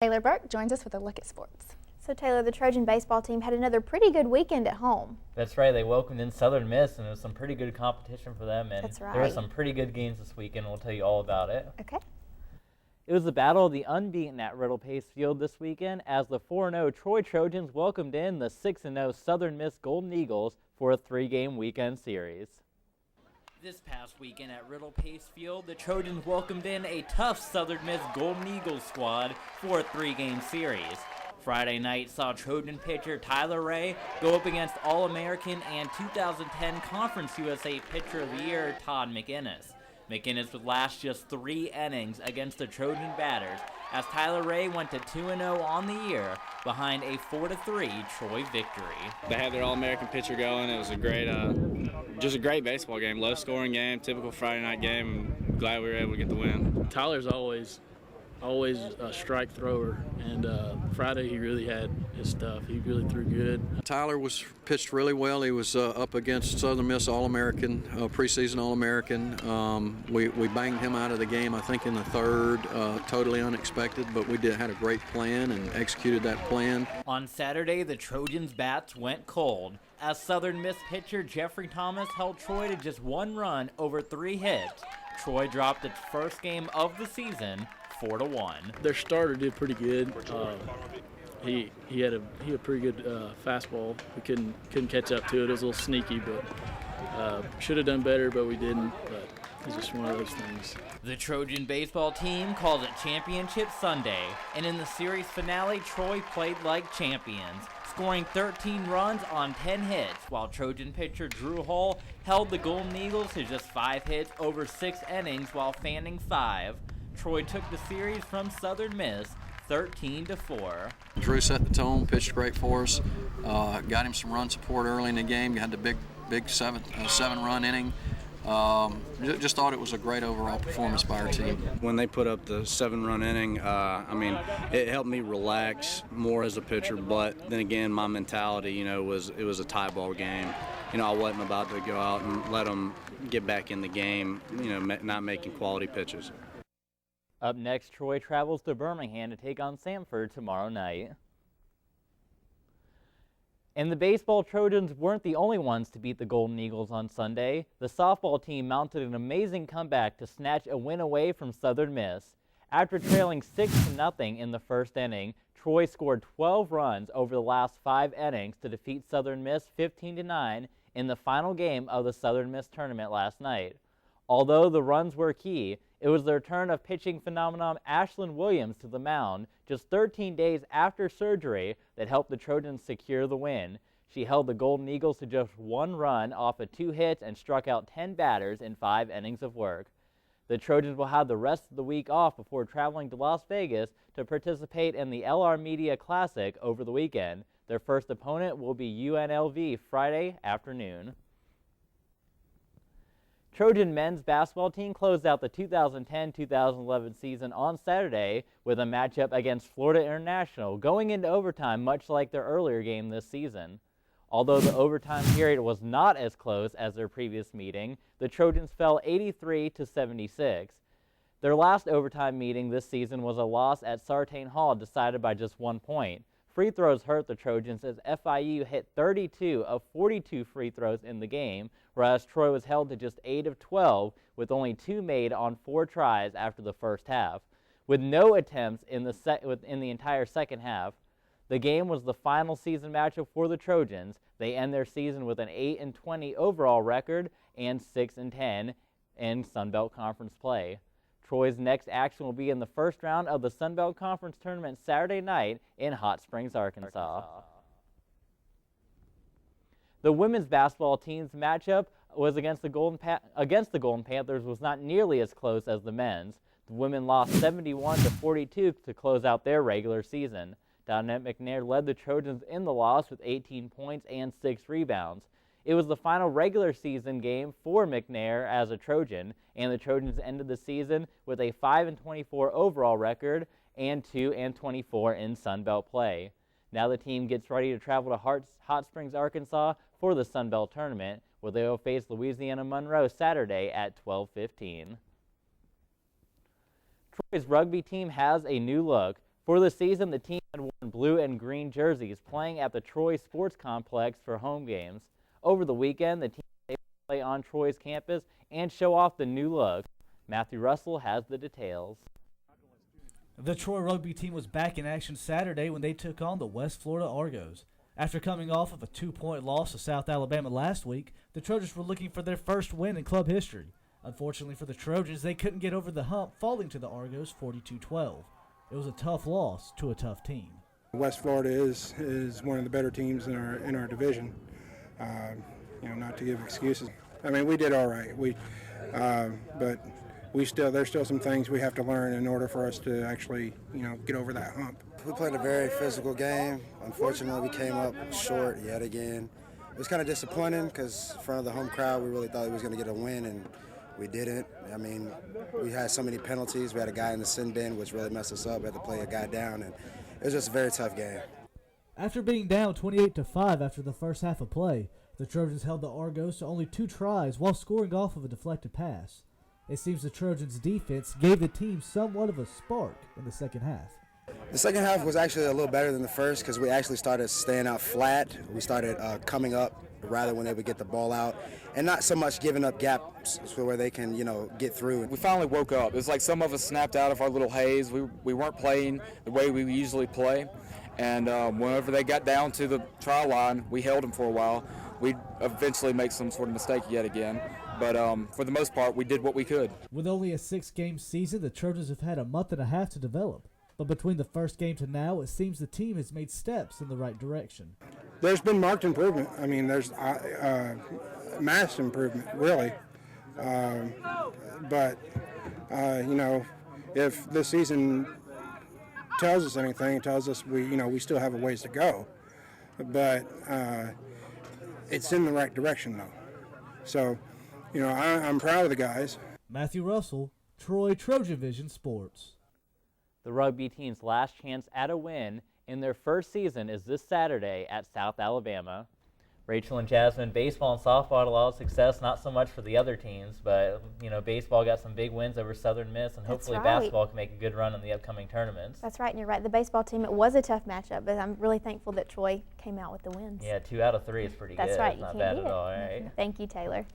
Taylor Burke joins us with a look at sports. So Taylor, the Trojan baseball team had another pretty good weekend at home. That's right. They welcomed in Southern Miss, and it was some pretty good competition for them. And That's right. There were some pretty good games this weekend. We'll tell you all about it. Okay. It was the battle of the unbeaten at Riddle Pace Field this weekend as the 4-0 Troy Trojans welcomed in the 6-0 Southern Miss Golden Eagles for a 3-game weekend series. This past weekend at Riddle Pace Field, the Trojans welcomed in a tough Southern Miss Golden Eagles squad for a 3-game series. Friday night saw Trojan pitcher Tyler Ray go up against All-American and 2010 Conference USA Pitcher of the Year Todd McInnes. McInnes would last just 3 innings against the Trojan batters as Tyler Ray went to 2-0 on the year behind a 4-3 Troy victory. They had their All-American pitcher going. It was a great, just a great baseball game, low-scoring game, typical Friday night game. I'm glad we were able to get the win. Tyler's always a strike thrower, and Friday he really had his stuff. He really threw good. Tyler pitched really well. He was up against Southern Miss All-American, preseason All-American. We banged him out of the game, I think, in the third. Totally unexpected, but we had a great plan and executed that plan. On Saturday, the Trojans' bats went cold as Southern Miss pitcher Jeffrey Thomas held Troy to just 1 run over 3 hits. Troy dropped its first game of the season 4-1. Their starter did pretty good. He had a pretty good fastball. We couldn't catch up to it. It was a little sneaky, but should have done better, but we didn't. But it's just one of those things. The Trojan baseball team calls it Championship Sunday, and in the series finale, Troy played like champions, scoring 13 runs on 10 hits, while Trojan pitcher Drew Hull held the Golden Eagles to just 5 hits over 6 innings while fanning 5. Troy took the series from Southern Miss 13-4. Drew set the tone, pitched great for us, got him some run support early in the game, had the big 7-run inning. Just thought it was a great overall performance by our team. When they put up the 7-run inning, it helped me relax more as a pitcher, but then again, my mentality, it was a tie ball game. I wasn't about to go out and let them get back in the game, not making quality pitches. Up next, Troy travels to Birmingham to take on Samford tomorrow night. And the baseball Trojans weren't the only ones to beat the Golden Eagles on Sunday. The softball team mounted an amazing comeback to snatch a win away from Southern Miss. After trailing 6-0 in the first inning, Troy scored 12 runs over the last 5 innings to defeat Southern Miss 15-9 in the final game of the Southern Miss tournament last night. Although the runs were key, it was the return of pitching phenomenon Ashlyn Williams to the mound just 13 days after surgery that helped the Trojans secure the win. She held the Golden Eagles to just 1 run off of 2 hits and struck out 10 batters in 5 innings of work. The Trojans will have the rest of the week off before traveling to Las Vegas to participate in the LR Media Classic over the weekend. Their first opponent will be UNLV Friday afternoon. Trojan men's basketball team closed out the 2010-2011 season on Saturday with a matchup against Florida International, going into overtime much like their earlier game this season. Although the overtime period was not as close as their previous meeting, the Trojans fell 83-76. Their last overtime meeting this season was a loss at Sartain Hall decided by just 1 point. Free throws hurt the Trojans as FIU hit 32 of 42 free throws in the game, whereas Troy was held to just 8 of 12 with only 2 made on 4 tries after the first half. With no attempts in the entire second half, the game was the final season matchup for the Trojans. They end their season with an 8-20 overall record and 6-10 in Sun Belt Conference play. Troy's next action will be in the first round of the Sun Belt Conference Tournament Saturday night in Hot Springs, Arkansas. The women's basketball team's matchup was against the Golden Panthers was not nearly as close as the men's. The women lost 71-42 to close out their regular season. Donette McNair led the Trojans in the loss with 18 points and 6 rebounds. It was the final regular season game for McNair as a Trojan, and the Trojans ended the season with a 5-24 overall record and 2-24 in Sun Belt play. Now the team gets ready to travel to Hot Springs, Arkansas for the Sun Belt Tournament, where they will face Louisiana Monroe Saturday at 12:15. Troy's rugby team has a new look. For the season, the team had worn blue and green jerseys, playing at the Troy Sports Complex for home games. Over the weekend, the team was able to play on Troy's campus and show off the new look. Matthew Russell has the details. The Troy rugby team was back in action Saturday when they took on the West Florida Argos. After coming off of a 2-point loss to South Alabama last week, the Trojans were looking for their first win in club history. Unfortunately for the Trojans, they couldn't get over the hump, falling to the Argos 42-12. It was a tough loss to a tough team. West Florida is one of the better teams in our division. Not to give excuses. I mean, we did all right. But there's still some things we have to learn in order for us to actually, get over that hump. We played a very physical game. Unfortunately, we came up short yet again. It was kind of disappointing because in front of the home crowd, we really thought we was going to get a win, and we didn't. I mean, we had so many penalties. We had a guy in the sin bin, which really messed us up. We had to play a guy down, and it was just a very tough game. After being down 28-5 after the first half of play, the Trojans held the Argos to only 2 tries while scoring off of a deflected pass. It seems the Trojans' defense gave the team somewhat of a spark in the second half. The second half was actually a little better than the first because we actually started staying out flat. We started coming up rather when they would get the ball out and not so much giving up gaps where they can, get through. We finally woke up. It's like some of us snapped out of our little haze. We weren't playing the way we usually play. And whenever they got down to the try line, we held them for a while. We'd eventually make some sort of mistake yet again. But for the most part, we did what we could. With only a 6-game season, the Trojans have had a month and a half to develop. But between the first game to now, it seems the team has made steps in the right direction. There's been marked improvement. I mean, there's mass improvement, really. But if this season tells us anything, it tells us we still have a ways to go. But it's in the right direction, though. So, I'm proud of the guys. Matthew Russell, Troy Trojan Vision Sports. The rugby team's last chance at a win in their first season is this Saturday at South Alabama. Rachel and Jasmine, baseball and softball had a lot of success, not so much for the other teams, but baseball got some big wins over Southern Miss, and hopefully basketball can make a good run in the upcoming tournaments. That's right, and you're right. The baseball team, it was a tough matchup, but I'm really thankful that Troy came out with the wins. Yeah, 2 out of 3 is pretty good. That's right. It's not You bad can't at all. All right. Thank you, Taylor.